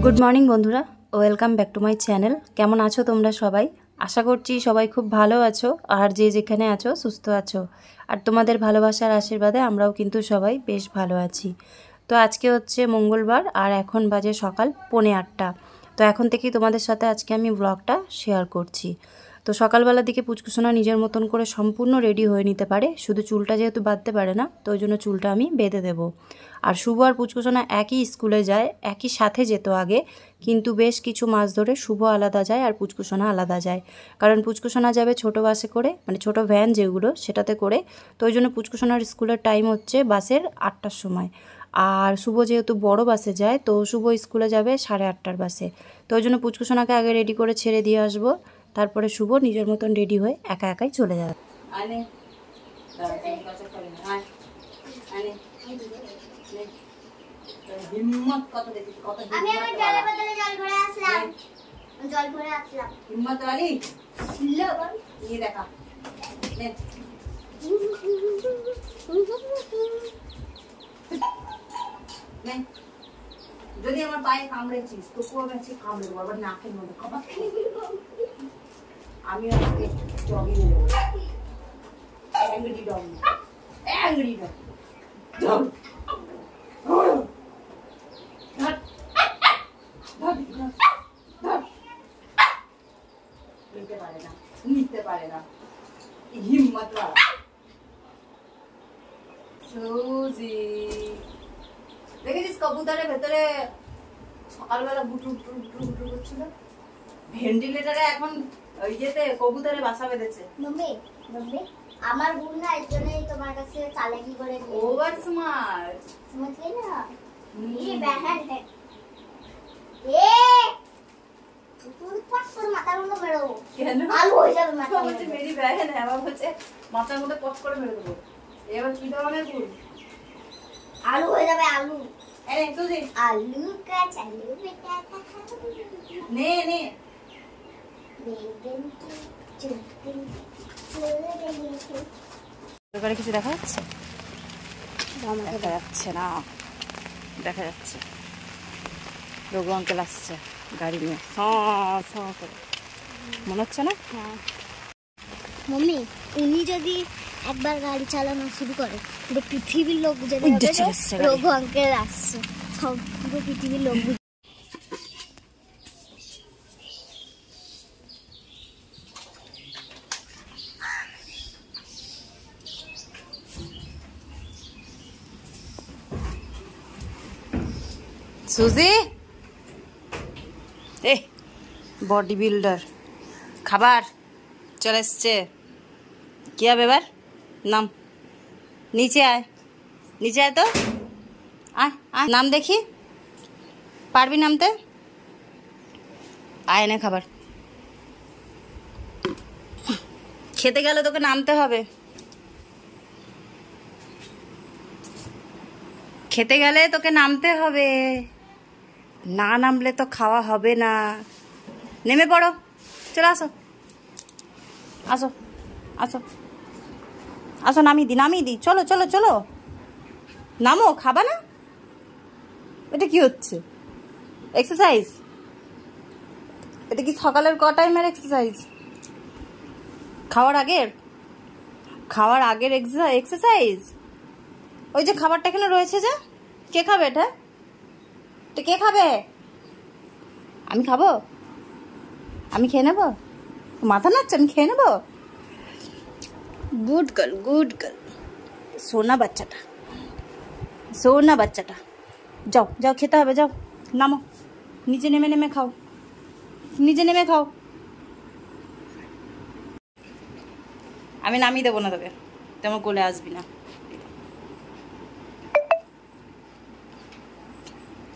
Good morning বন্ধুরা, welcome back to my channel. কেমন আছো তোমরা সবাই? আশা করছি সবাই খুব ভালো আছো, আর যে যেখানে আছো সুস্থ আছো। আর তোমাদের ভালোবাসার আশীর্বাদে আমরাও কিন্তু সবাই বেশ ভালো আছি। তো আজকে হচ্ছে মঙ্গলবার, আর এখন বাজে সকাল 8:45। তো এখন থেকেই তোমাদের সাথে আজকে আমি ব্লগটা শেয়ার করছি। তো সকালবেলার দিকে পুচকুসোনা নিজের মতন করে সম্পূর্ণ রেডি হয়ে নিতে পারে, শুধু চুলটা যেহেতু বাঁধতে পারে না, তো ওই জন্য চুলটা আমি বেঁধে দেবো। আর শুভ আর পুচকুসোনা একই স্কুলে যায়, একই সাথে যেত আগে, কিন্তু বেশ কিছু মাস ধরে শুভ আলাদা যায় আর পুচকুসোনা আলাদা যায়। কারণ পুচকুসোনা যাবে ছোটো বাসে করে, মানে ছোটো ভ্যান যেগুলো সেটাতে করে। তো ওই জন্য পুচকুসোনার স্কুলের টাইম হচ্ছে বাসের 8টার সময়। আর শুভ যেহেতু বড় বাসে যায়, তো শুভ স্কুলে যাবে 8:30টার বাসে। তো ওই জন্য পুচকুসোনাকে আগে রেডি করে ছেড়ে দিয়ে আসবো, তারপরে শুভ নিজের মতন রেডি হয়ে একা একাই চলে যাবে। হিম্মত কত দেখি, কত আমি আমার জলে বদলে জল ভরে আসলাম, জল ভরে আসলাম। হিম্মত वाली ছিল বল এই দেখা নে নে। যদি আমার পায়ে কামড়েছিস তো কোন আছে কামড়ে দেবো, আবার নাকের মধ্যে খাবার। আমি আজকে জগিং দেবো, angry dog, angry dog dog. নিতে পারে না হিম্মত সুজি। দেখেছিস কবুতরের ভেতরে সকালবেলা বুটু বুটু করছিল? ভেন্টিলেটারে এখন ওই যেতে কবুতরে বাসা বেঁধেছে। মম্মি মম্মি আমার বোন না এর জন্যই তোমার কাছে চালাকি করে ওভার স্মার্ট স্মার্ট না ये बहन है ए तू पास पर মাথার মধ্যে মেরে দেবো কেন? আলু হয়ে যাবে মাথা মধ্যে। মেরি बहन है বাবা বলছে মাথার মধ্যে পট করে মেরে দেবো। এবার কি ধরনের ভুল? আলু হয়ে যাবে আলু। আরে তুই আলু কা চালু বেটা নে নে বেগন কি চুপি চলে গেছে। এবারে কিছু দেখা যাচ্ছে? দেখা যাচ্ছে না, দেখা যাচ্ছে রঘু আঙ্কেল আসছে গাড়ি নিয়ে, করে মনে হচ্ছে না? হ্যাঁ মম্মি, উনি যদি একবার গাড়ি চালানো শুরু করে পুরো পৃথিবীর লোক বুঝে যাবে রঘু আঙ্কেল আসছে, সব পুরো পৃথিবীর লোক। সুজি এ বডি বিল্ডার খাবার চলে এসছে। কি হবে এবার? নাম নিচে আয়, নিচে আয়, তো আয় আয়, নাম দেখি, পারবি নামতে? আয় না খাবার খেতে গেলে তোকে নামতে হবে, খেতে গেলে তোকে নামতে হবে, না নামলে তো খাওয়া হবে না। নেমে পড়ো, চলে আসো আসো আসো আসো, নামিয়ে দি, চলো চলো চলো, নামো, খাবা না? এটা কি হচ্ছে? এক্সারসাইজ? এটা কি সকালের ক টাইমের এক্সারসাইজ? খাওয়ার আগের এক্সারসাইজ? ওই যে খাবারটা এখানে রয়েছে, যে কে খাবে এটা? কে খাবে? আমি খাবো? আমি খেয়ে নেবো? মাথা নাচছে, আমি খেয়ে নেবো? গুড গার্ল, গুড গার্ল, সোনা বাচ্চাটা, সোনা বাচ্চাটা। যাও যাও, খেতে হবে, যাও নামো, নিচে নেমে খাও, নিচে নেমে খাও। আমি নামিয়ে দেবো না তোকে, তেমন কোলে আসবি না।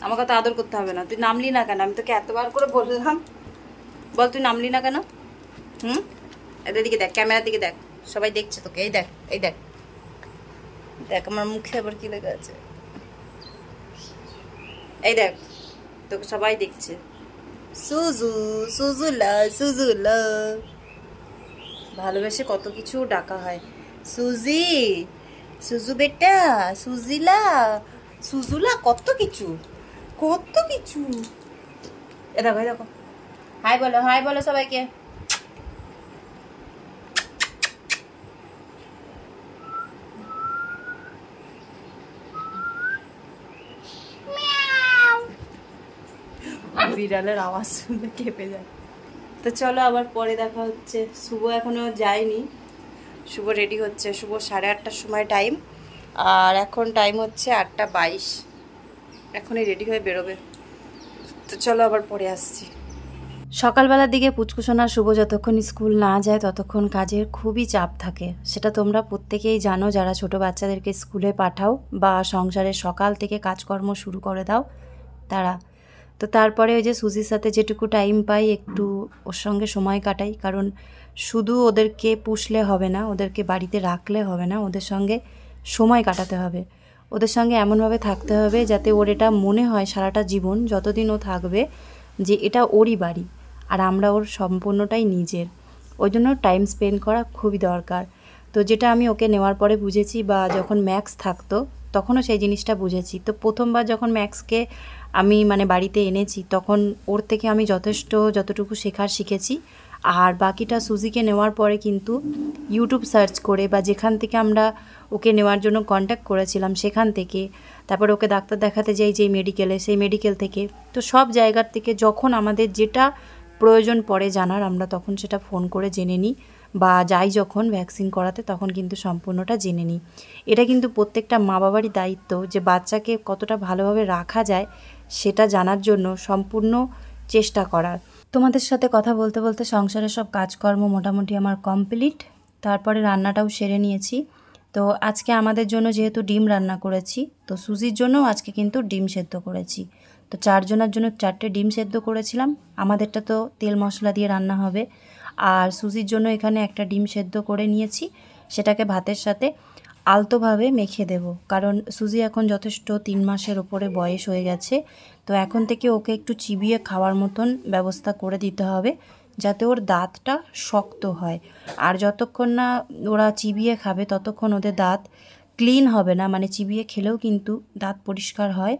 আমাকে তো আদর করতে হবে না। তুই নামলি না কেন? আমি তোকে এতবার করে বললাম, বল তুই নামলি না কেন? এদের দিকে দেখ, ক্যামেরার দিকে দেখ, সবাই দেখছে তোকে। এই দেখ, এই দেখ, দেখ আমার মুখে আবার কি লেগে আছে, এই দেখ, তোকে সবাই দেখছে। সুজু, সুজুলা, সুজুলা, ভালোবেসে কত কিছু ডাকা হয়। সুজি, সুজু বেটা, সুজিলা, সুজুলা, কত কিছু কত কিছু। এ দেখো হাই বলো সবাইকে। বিড়ালের আওয়াজ শুনলে কেঁপে যায়। তো চলো আবার পরে দেখা হচ্ছে। শুভ এখনো যায়নি, শুভ রেডি হচ্ছে। শুভ 8:30টার সময় টাইম, আর এখন টাইম হচ্ছে 8:22। এখনই রেডি হয়ে বেরোবে। তো চলো আবার পরে আসছি। সকালবেলার দিকে পুচকুসোনার শুভ যতক্ষণ স্কুল না যায় ততক্ষণ কাজের খুবই চাপ থাকে। সেটা তোমরা প্রত্যেকেই জানো যারা ছোট বাচ্চাদেরকে স্কুলে পাঠাও বা সংসারের সকাল থেকে কাজকর্ম শুরু করে দাও তারা। তো তারপরে ওই যে সুজির সাথে যেটুকু টাইম পাই একটু ওর সঙ্গে সময় কাটাই, কারণ শুধু ওদেরকে পুষলে হবে না, ওদেরকে বাড়িতে রাখলে হবে না, ওদের সঙ্গে সময় কাটাতে হবে, ওদের সঙ্গে এমনভাবে থাকতে হবে যাতে ওর এটা মনে হয় সারাটা জীবন যতদিন ও থাকবে যে এটা ওরই বাড়ি আর আমরা ওর সম্পূর্ণটাই নিজের। ওই জন্য টাইম স্পেন্ড করা খুবই দরকার। তো যেটা আমি ওকে নেওয়ার পরে বুঝেছি, বা যখন ম্যাক্স থাকতো তখনও সেই জিনিসটা বুঝেছি। তো প্রথমবার যখন ম্যাক্সকে আমি মানে বাড়িতে এনেছি তখন ওর থেকে আমি যতটুকু শেখার শিখেছি। আর বাকিটা সুজিকে নেওয়ার পরে কিন্তু ইউটিউব সার্চ করে বা যেখান থেকে আমরা ওকে নেওয়ার জন্য কন্ট্যাক্ট করেছিলাম সেখান থেকে, তারপর ওকে ডাক্তার দেখাতে যাই যেই মেডিকেলে, সেই মেডিকেল থেকে, তো সব জায়গার থেকে যখন আমাদের যেটা প্রয়োজন পড়ে জানার আমরা তখন সেটা ফোন করে জেনে নিই, বা যাই যখন ভ্যাকসিন করাতে তখন কিন্তু সম্পূর্ণটা জেনে নিই। এটা কিন্তু প্রত্যেকটা মা বাবারই দায়িত্ব যে বাচ্চাকে কতটা ভালোভাবে রাখা যায় সেটা জানার জন্য সম্পূর্ণ চেষ্টা করার। তোমাদের সাথে কথা বলতে বলতে সংসারের সব কাজকর্ম মোটামুটি আমার কমপ্লিট। তারপরে রান্নাটাও সেরে নিয়েছি। তো আজকে আমাদের জন্য যেহেতু ডিম রান্না করেছি, তো সুজির জন্যও আজকে কিন্তু ডিম সেদ্ধ করেছি। তো 4 জনের জন্য 4টে ডিম সেদ্ধ করেছিলাম। আমাদেরটা তো তেল মশলা দিয়ে রান্না হবে, আর সুজির জন্য এখানে একটা ডিম সেদ্ধ করে নিয়েছি, সেটাকে ভাতের সাথে আলতোভাবে মেখে দেব। কারণ সুজি এখন যথেষ্ট 3 মাসের ওপরে বয়স হয়ে গেছে, তো এখন থেকে ওকে একটু চিবিয়ে খাওয়ার মতন ব্যবস্থা করে দিতে হবে যাতে ওর দাঁতটা শক্ত হয়। আর যতক্ষণ না ওরা চিবিয়ে খাবে ততক্ষণ ওদের দাঁত ক্লিন হবে না, মানে চিবিয়ে খেলেও কিন্তু দাঁত পরিষ্কার হয়,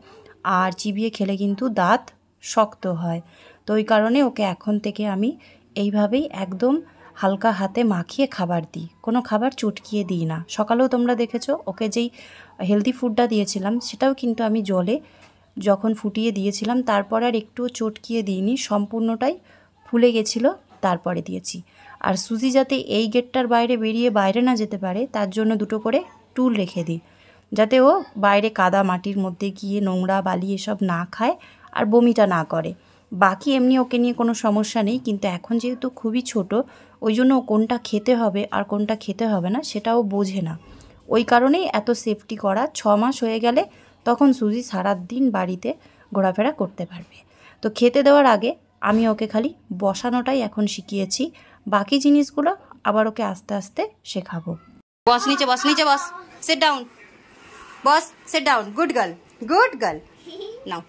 আর চিবিয়ে খেলে কিন্তু দাঁত শক্ত হয়। তো ওই কারণে ওকে এখন থেকে আমি এইভাবেই একদম হালকা হাতে মাখিয়ে খাবার দিই, কোনো খাবার চটকিয়ে দিই না। সকালেও তোমরা দেখেছো ওকে যেই হেলদি ফুডটা দিয়েছিলাম সেটাও কিন্তু আমি জলে যখন ফুটিয়ে দিয়েছিলাম তারপর আর একটুও চটকিয়ে দিইনি, সম্পূর্ণটাই ফুলে গেছিলো তারপরে দিয়েছি। আর সুজি যাতে এই গেটটার বাইরে বেরিয়ে বাইরে না যেতে পারে তার জন্য 2টো করে টুল রেখে দিই, যাতে ও বাইরে কাদা মাটির মধ্যে গিয়ে নোংরা বালি এসব না খায় আর বমিটা না করে। বাকি এমনি ওকে নিয়ে কোনো সমস্যা নেই, কিন্তু এখন যেহেতু খুবই ছোট ওই জন্য কোনটা খেতে হবে আর কোনটা খেতে হবে না সেটাও বোঝে না। ওই কারণেই এত সেফটি করা। 6 মাস হয়ে গেলে তখন সুজি সারাদিন বাড়িতে ঘোরাফেরা করতে পারবে। তো খেতে দেওয়ার আগে আমি ওকে খালি বসানোটাই এখন শিখিয়েছি, বাকি জিনিসগুলো আবার ওকে আস্তে আস্তে শেখাবো। বস নিচে বস, সিট ডাউন, বস সিট ডাউন, গুড গার্ল নাও।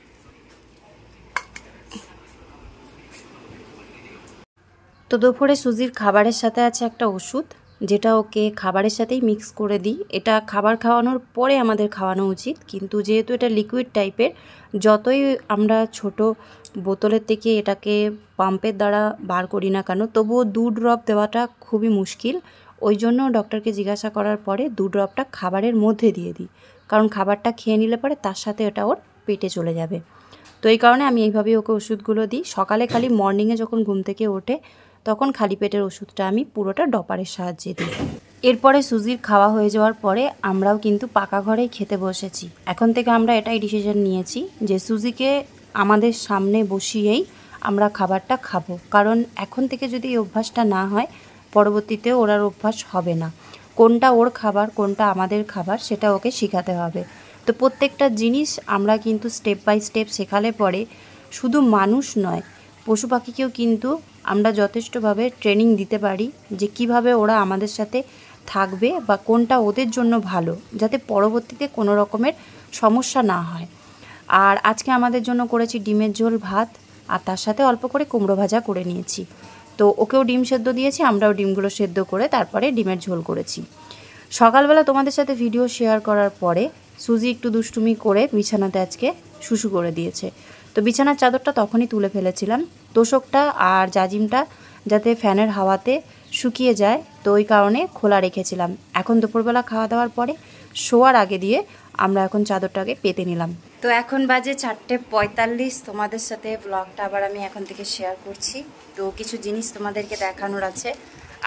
তো দুপুরে সুজির খাবারের সাথে আছে একটা ওষুধ, যেটা ওকে খাবারের সাথেই মিক্স করে দিই। এটা খাবার খাওয়ানোর পরে আমাদের খাওয়ানো উচিত, কিন্তু যেহেতু এটা লিকুইড টাইপের, যতই আমরা ছোট বোতলের থেকে এটাকে পাম্পের দ্বারা বার করি না কেন তবুও 2 ড্রপ দেওয়াটা খুবই মুশকিল। ওই জন্য ডক্টরকে জিজ্ঞাসা করার পরে 2 ড্রপটা খাবারের মধ্যে দিয়ে দিই, কারণ খাবারটা খেয়ে নিলে পরে তার সাথে এটা ওর পেটে চলে যাবে। তো এই কারণে আমি এইভাবেই ওকে ওষুধগুলো দিই। সকালে খালি মর্নিংয়ে যখন ঘুম থেকে ওঠে তখন খালি পেটের ওষুধটা আমি পুরোটা ডপারের সাহায্যে দিই। এরপরে সুজির খাওয়া হয়ে যাওয়ার পরে আমরাও কিন্তু পাকা ঘরেই খেতে বসেছি। এখন থেকে আমরা এটাই ডিসিশন নিয়েছি যে সুজিকে আমাদের সামনে বসিয়েই আমরা খাবারটা খাবো, কারণ এখন থেকে যদি এই অভ্যাসটা না হয় পরবর্তীতে ওর আর অভ্যাস হবে না। কোনটা ওর খাবার কোনটা আমাদের খাবার সেটা ওকে শেখাতে হবে। তো প্রত্যেকটা জিনিস আমরা কিন্তু স্টেপ বাই স্টেপ শেখালে পরে শুধু মানুষ নয়, পশু পাখিকেও কিন্তু আমরা যথেষ্টভাবে ট্রেনিং দিতে পারি যে কিভাবে ওরা আমাদের সাথে থাকবে বা কোনটা ওদের জন্য ভালো, যাতে পরবর্তীতে কোনো রকমের সমস্যা না হয়। আর আজকে আমাদের জন্য করেছি ডিমের ঝোল ভাত, আর তার সাথে অল্প করে কুমড়ো ভাজা করে নিয়েছি। তো ওকেও ডিম সেদ্ধ দিয়েছি, আমরাও ডিমগুলো সেদ্ধ করে তারপরে ডিমের ঝোল করেছি। সকালবেলা তোমাদের সাথে ভিডিও শেয়ার করার পরে সুজি একটু দুষ্টুমি করে বিছানাতে আজকে শুশু করে দিয়েছে। তো বিছানার চাদরটা তখনই তুলে ফেলেছিলাম, তোষকটা আর জাজিমটা যাতে ফ্যানের হাওয়াতে শুকিয়ে যায়, তো ওই কারণে খোলা রেখেছিলাম। এখন দুপুরবেলা খাওয়া দাওয়ার পরে শোয়ার আগে দিয়ে আমরা এখন চাদরটাকে পেতে নিলাম। তো এখন বাজে 4:45, তোমাদের সাথে ব্লগটা আবার আমি এখন থেকে শেয়ার করছি। তো কিছু জিনিস তোমাদেরকে দেখানোর আছে।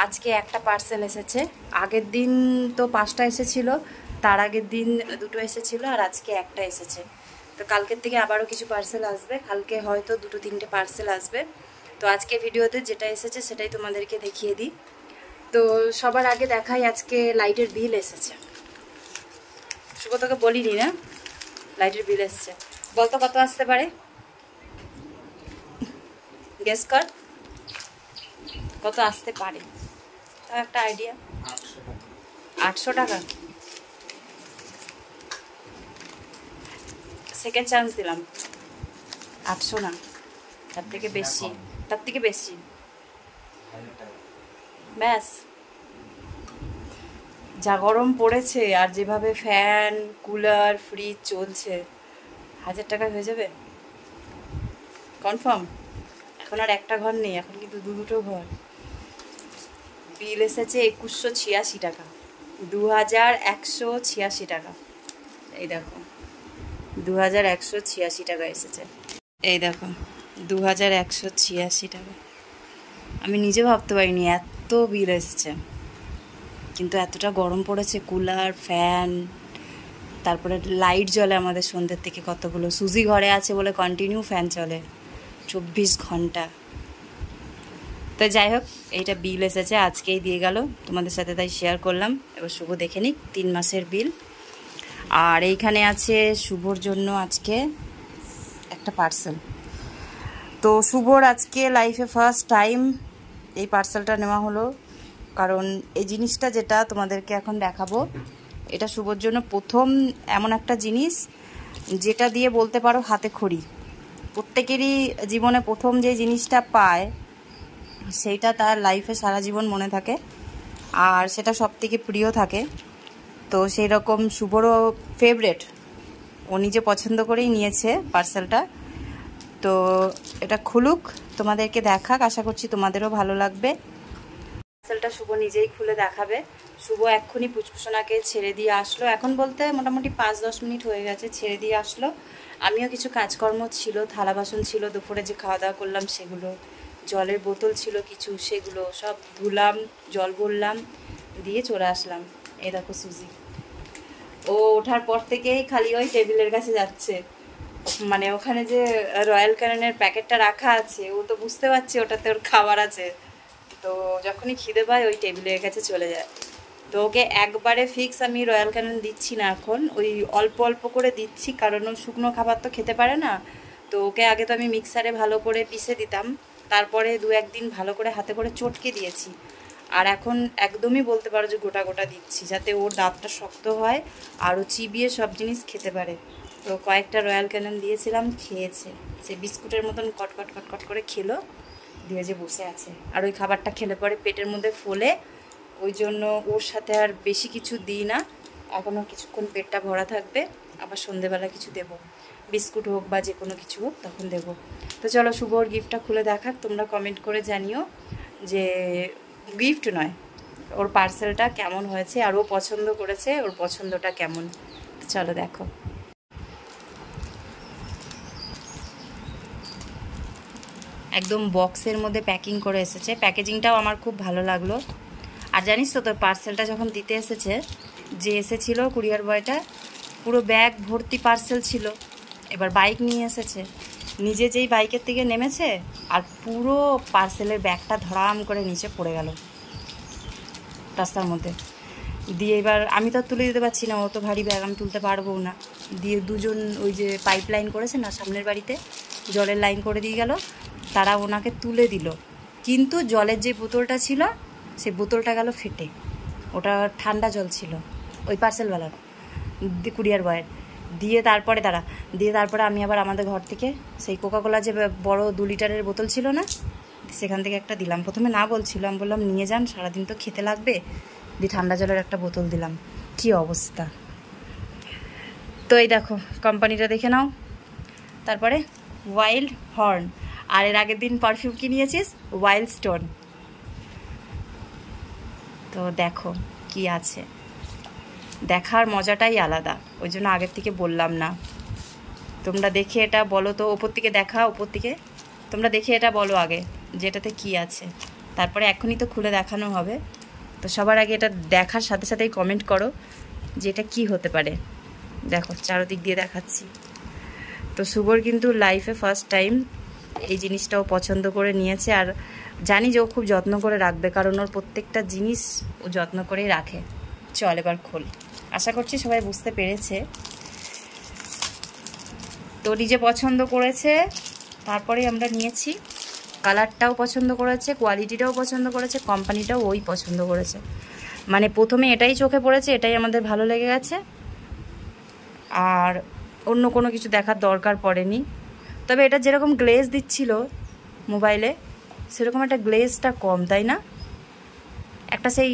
আজকে একটা পার্সেল এসেছে, আগের দিন তো 5টা এসেছিল, তার আগের দিন 2টো এসেছিলো, আর আজকে একটা এসেছে। তো কালকের থেকে আবারও কিছু পার্সেল আসবে, কালকে হয়তো 2-3টে পার্সেল আসবে। তো আজকে ভিডিওতে যেটা এসেছে সেটাই তোমাদেরকে দেখিয়ে দিই। তো সবার আগে দেখাই, আজকে লাইটের বিল এসেছে। শুভ তোকে বলিনি না, লাইটের বিল এসেছে। বলতো কত আসতে পারে, গেস কর কত আসতে পারে, তার একটা আইডিয়া। 800 টাকা। সেকেন্ড চান্স দিলাম, 800 না, তার থেকে বেশি, তার থেকে বেশি। ব্যাস, যা গরম পড়েছে আর যেভাবে ফ্যান কুলার ফ্রিজ চলছে, 1000 টাকা হয়ে যাবে কনফার্ম। এখন আর একটা ঘর নেই, এখন কিন্তু 2-2টো ঘর। বিল এসেছে 2186 টাকা, 2186 টাকা। এই দেখো 2186 টাকা এসেছে, এই দেখো 2186 টাকা। আমি নিজে ভাবতে পারিনি এত বিল এসেছে, কিন্তু এতটা গরম পড়েছে, কুলার ফ্যান, তারপরে লাইট জ্বলে আমাদের সন্ধ্যের থেকে কতগুলো। সুজি ঘরে আছে বলে কন্টিনিউ ফ্যান চলে 24 ঘন্টা। তো যাই হোক, এইটা বিল এসেছে, আজকেই দিয়ে গেল, তোমাদের সাথে তাই শেয়ার করলাম। এবার শুভ দেখে নিক 3 মাসের বিল। আর এইখানে আছে শুভর জন্য আজকে একটা পার্সেল। তো শুভর আজকে লাইফে ফার্স্ট টাইম এই পার্সেলটা নেওয়া হলো, কারণ এই জিনিসটা যেটা তোমাদেরকে এখন দেখাবো, এটা শুভর জন্য প্রথম এমন একটা জিনিস যেটা দিয়ে বলতে পারো হাতে খড়ি। প্রত্যেকেরই জীবনে প্রথম যে জিনিসটা পায় সেইটা তার লাইফে সারা জীবন মনে থাকে, আর সেটা সব থেকে প্রিয় থাকে। তো সেই রকম শুভরও ফেভারেট, ও নিজে পছন্দ করেই নিয়েছে পার্সেলটা। তো এটা খুলুক, তোমাদেরকে দেখাক, আশা করছি তোমাদেরও ভালো লাগবে। পার্সেলটা শুভ নিজেই খুলে দেখাবে। শুভ এক্ষুনি পুচপুসোনাকে ছেড়ে দিয়ে আসলো, এখন বলতে মোটামুটি 5-10 মিনিট হয়ে গেছে, ছেড়ে দিয়ে আসলো। আমিও কিছু কাজকর্ম ছিল, থালা বাসন ছিল, দুপুরে যে খাওয়া দাওয়া করলাম সেগুলো, জলের বোতল ছিল কিছু, সেগুলো সব ধুলাম, জল ভরলাম, দিয়ে চলে আসলাম। এই দেখো সুজি, ও ওঠার পর থেকেই খালি ওই টেবিলের কাছে যাচ্ছে, মানে ওখানে যে রয়্যাল ক্যানেনের প্যাকেটটা রাখা আছে, ও তো বুঝতে পারছে ওটাতে ওর খাবার আছে। তো যখনই খিদে পায় ওই টেবিলের কাছে চলে যায়। তো ওকে একবারে ফিক্স আমি রয়্যাল ক্যানেন দিচ্ছি না এখন, ওই অল্প অল্প করে দিচ্ছি, কারণ ও শুকনো খাবার তো খেতে পারে না। তো ওকে আগে তো আমি মিক্সারে ভালো করে পিষে দিতাম, তারপরে 2-1 দিন ভালো করে হাতে করে চটকে দিয়েছি, আর এখন একদমই বলতে পারো যে গোটা গোটা দিচ্ছি, যাতে ওর দাঁতটা শক্ত হয় আর ও চিবিয়ে সব জিনিস খেতে পারে। তো কয়েকটা রয়্যাল ক্যানেন দিয়েছিলাম, খেয়েছে, সে বিস্কুটের মতন কটকট কটকট করে খেলো, দিয়ে যে বসে আছে। আর ওই খাবারটা খেলে পরে পেটের মধ্যে ফোলে, ওই জন্য ওর সাথে আর বেশি কিছু দিই না, এখনও কিছুক্ষণ পেটটা ভরা থাকবে, আবার সন্ধেবেলা কিছু দেবো, বিস্কুট হোক বা যে কোনো কিছু হোক তখন দেবো। তো চলো শুভ ওর গিফটটা খুলে দেখাক, তোমরা কমেন্ট করে জানিও যে গিফট নয়, ওর পার্সেলটা কেমন হয়েছে, আর ও পছন্দ করেছে, ওর পছন্দটা কেমন। চলো দেখো। একদম বক্সের মধ্যে প্যাকিং করে এসেছে, প্যাকেজিংটাও আমার খুব ভালো লাগলো। আর জানিস তো, তোর পার্সেলটা যখন দিতে এসেছে, যে এসেছিল কুরিয়ার বয়টা, পুরো ব্যাগ ভর্তি পার্সেল ছিল। এবার বাইক নিয়ে এসেছে, নিজে যেই বাইকের থেকে নেমেছে আর পুরো পার্সেলের ব্যাগটা ধরাম করে নিচে পড়ে গেল রাস্তার মধ্যে। দিয়ে এবার আমি তো তুলে দিতে পারছি না, অত ভারী ব্যাগ আমি তুলতে পারবো না। দিয়ে দুজন ওই যে পাইপ লাইন করেছে না সামনের বাড়িতে, জলের লাইন করে দিয়ে গেল, তারা ওনাকে তুলে দিল। কিন্তু জলের যে বোতলটা ছিল সেই বোতলটা গেল ফেটে, ওটা ঠান্ডা জল ছিল ওই পার্সেলওয়ালার, কুরিয়ার বয়ের। দিয়ে তারপরে আমি আবার আমাদের ঘর থেকে সেই কোকাকোলা যে বড় 2 লিটারের বোতল ছিল না, সেখান থেকে একটা দিলাম। প্রথমে না বলছিল, আমি বললাম নিয়ে যান, সারাদিন তো খেতে লাগবে, দিয়ে ঠান্ডা জলের একটা বোতল দিলাম। কি অবস্থা! তো এই দেখো কোম্পানিটা দেখে নাও। তারপরে ওয়াইল্ড হর্ন, আর এর আগের দিন পারফিউম কি নিয়েছিস? Wild stone. তো দেখো কি আছে, দেখার মজাটাই আলাদা, ওই জন্য আগের থেকে বললাম না। তোমরা দেখে এটা বলো তো, ওপর থেকে দেখা, ওপর থেকে তোমরা দেখে এটা বলো আগে যে এটাতে কী আছে, তারপরে এখনই তো খুলে দেখানো হবে। তো সবার আগে এটা দেখার সাথে সাথেই কমেন্ট করো যে এটা কী হতে পারে। দেখো চারদিক দিয়ে দেখাচ্ছি। তো শুভর কিন্তু লাইফে ফার্স্ট টাইম এই জিনিসটাও পছন্দ করে নিয়েছে, আর জানি যে ও খুব যত্ন করে রাখবে, কারণ ওর প্রত্যেকটা জিনিস ও যত্ন করেই রাখে। চল এবার খোল। আশা করছি সবাই বুঝতে পেরেছে। তো নিজে পছন্দ করেছে, তারপরে আমরা নিয়েছি। কালারটাও পছন্দ করেছে, কোয়ালিটিটাও পছন্দ করেছে, কোম্পানিটাও ওই পছন্দ করেছে। মানে প্রথমে এটাই চোখে পড়েছে, এটাই আমাদের ভালো লেগে গেছে, আর অন্য কোনো কিছু দেখার দরকার পড়েনি। তবে এটা যেরকম গ্লেজ দিচ্ছিল মোবাইলে, সেরকম একটা গ্লেজটা কম, তাই না? একটা সেই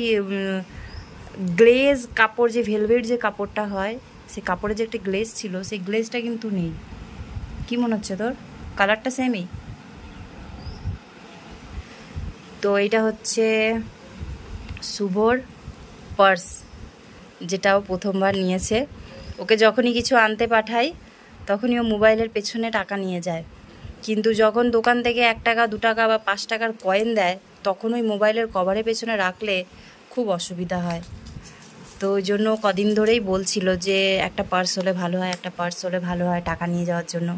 গ্লেজ কাপড়, যে ভেলভেট যে কাপড়টা হয়, সেই কাপড়ে যে একটা গ্লেজ ছিল, সেই গ্লেজটা কিন্তু নেই। কি মনে হচ্ছে তোর? কালারটা সেমই। তো এইটা হচ্ছে শুভর পার্স, যেটাও প্রথমবার নিয়েছে। ওকে যখনই কিছু আনতে পাঠাই তখনই ও মোবাইলের পেছনে টাকা নিয়ে যায়, কিন্তু যখন দোকান থেকে 1 টাকা 2 টাকা বা 5 টাকার কয়েন দেয়, তখন ওই মোবাইলের কভারের পেছনে রাখলে খুব অসুবিধা হয়। তো ওই জন্য কদিন ধরেই বলছিল যে একটা পার্স হলে ভালো হয়, একটা পার্স হলে ভালো হয় টাকা নিয়ে যাওয়ার জন্য,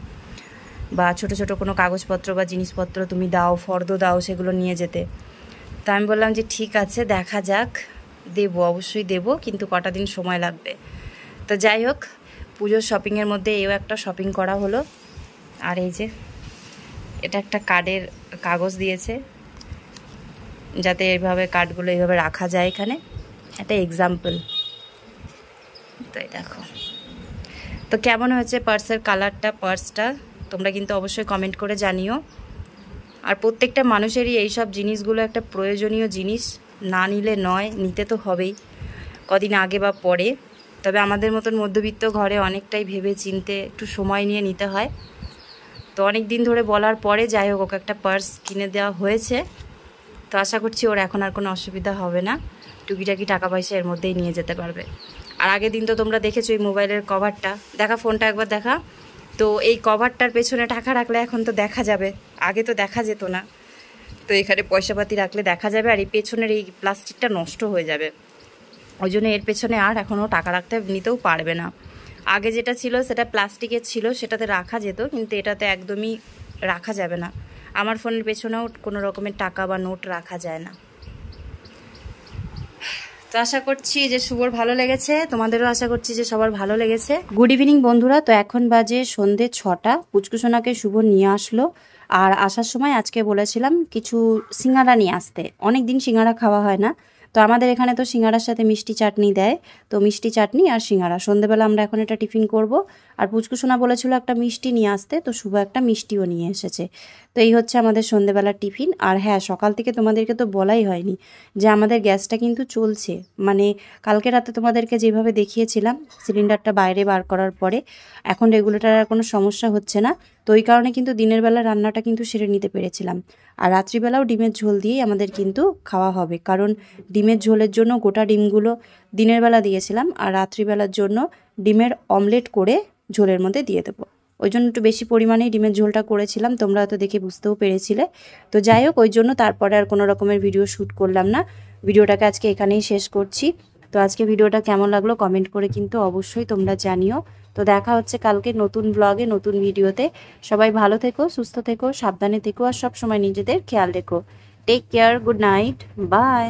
বা ছোট ছোট কোনো কাগজপত্র বা জিনিসপত্র তুমি দাও, ফর্দ দাও, সেগুলো নিয়ে যেতে। তা আমি বললাম যে ঠিক আছে, দেখা যাক, দেবো, অবশ্যই দেবো, কিন্তু কটা দিন সময় লাগবে। তো যাই হোক, পুজোর শপিংয়ের মধ্যে এও একটা শপিং করা হলো। আর এই যে এটা একটা কার্ডের কাগজ দিয়েছে, যাতে এইভাবে কার্ডগুলো এইভাবে রাখা যায়, এখানে একটা এক্সাম্পল। তো এই দেখো। তো কেমন হয়েছে পার্সের কালারটা, পার্সটা তোমরা কিন্তু অবশ্যই কমেন্ট করে জানিও। আর প্রত্যেকটা মানুষেরই এই সব জিনিসগুলো একটা প্রয়োজনীয় জিনিস, না নিলে নয়, নিতে তো হবেই, কদিন আগে বা পরে। তবে আমাদের মতন মধ্যবিত্ত ঘরে অনেকটাই ভেবে চিনতে একটু সময় নিয়ে নিতে হয়। তো অনেক দিন ধরে বলার পরে যাই হোক ওকে একটা পার্স কিনে দেওয়া হয়েছে। তো আশা করছি ওর এখন আর কোনো অসুবিধা হবে না, টুকিটাকি টাকা পয়সা এর মধ্যেই নিয়ে যেতে পারবে। আর আগের দিন তো তোমরা দেখেছো এই মোবাইলের কভারটা, দেখা, ফোনটা একবার দেখা। তো এই কভারটার পেছনে টাকা রাখলে এখন তো দেখা যাবে, আগে তো দেখা যেত না। তো এখানে পয়সাপাতি রাখলে দেখা যাবে, আর এই পেছনের এই প্লাস্টিকটা নষ্ট হয়ে যাবে, ওই জন্য এর পেছনে আর এখনও টাকা রাখতে নিতেও পারবে না। আগে যেটা ছিল সেটা প্লাস্টিকের ছিল, সেটাতে রাখা যেত, কিন্তু এটাতে একদমই রাখা যাবে না। আমার ফোনের পেছনেও কোনো রকমের টাকা বা নোট রাখা যায় না। তো আশা করছি যে শুভর ভালো লেগেছে, তোমাদেরও আশা করছি যে সবার ভালো লেগেছে। গুড ইভিনিং বন্ধুরা। তো এখন বাজে সন্ধে 6টা। পুচকুসোনাকে শুভ নিয়ে আসলো, আর আসার সময় আজকে বলেছিলাম কিছু সিঙ্গারা নিয়ে আসতে, অনেক দিন সিঙ্গারা খাওয়া হয় না। তো আমাদের এখানে তো সিঙ্গারার সাথে মিষ্টি চাটনি দেয়, তো মিষ্টি চাটনি আর সিঙ্গারা সন্ধেবেলা আমরা এখন এটা টিফিন করব। আর পুচকুসোনা বলেছিল একটা মিষ্টি নিয়ে আসতে, তো শুভ একটা মিষ্টিও নিয়ে এসেছে। তো এই হচ্ছে আমাদের সন্ধেবেলার টিফিন। আর হ্যাঁ, সকাল থেকে তোমাদেরকে তো বলাই হয়নি যে আমাদের গ্যাসটা কিন্তু চলছে, মানে কালকে রাতে তোমাদেরকে যেভাবে দেখিয়েছিলাম সিলিন্ডারটা বাইরে বার করার পরে এখন রেগুলেটরের কোনো সমস্যা হচ্ছে না। তো ওই কারণে কিন্তু দিনের বেলা রান্নাটা কিন্তু সেরে নিতে পেরেছিলাম। আর রাত্রিবেলাও ডিমের ঝোল দিয়েই আমাদের কিন্তু খাওয়া হবে, কারণ ডিমের ঝোলের জন্য গোটা ডিমগুলো দিনের বেলা দিয়েছিলাম, আর রাত্রিবেলার জন্য ডিমের অমলেট করে ঝোলের মধ্যে দিয়ে দেবো। ওই জন্য একটু বেশি পরিমাণেই ডিমের ঝোলটা করেছিলাম, তোমরা হয়তো দেখে বুঝতেও পেরেছিলে। তো যাই হোক, ওই জন্য তারপরে আর কোনো রকমের ভিডিও শ্যুট করলাম না, ভিডিওটাকে আজকে এখানেই শেষ করছি। তো আজকে ভিডিওটা কেমন লাগলো কমেন্ট করে কিন্তু অবশ্যই তোমরা জানিও। তো দেখা হচ্ছে কালকে নতুন ব্লগে, নতুন ভিডিওতে। সবাই ভালো থেকো, সুস্থ থেকো, সাবধানে থেকো, আর সব সময় নিজেদের খেয়াল রেখো। Take care, good night, by.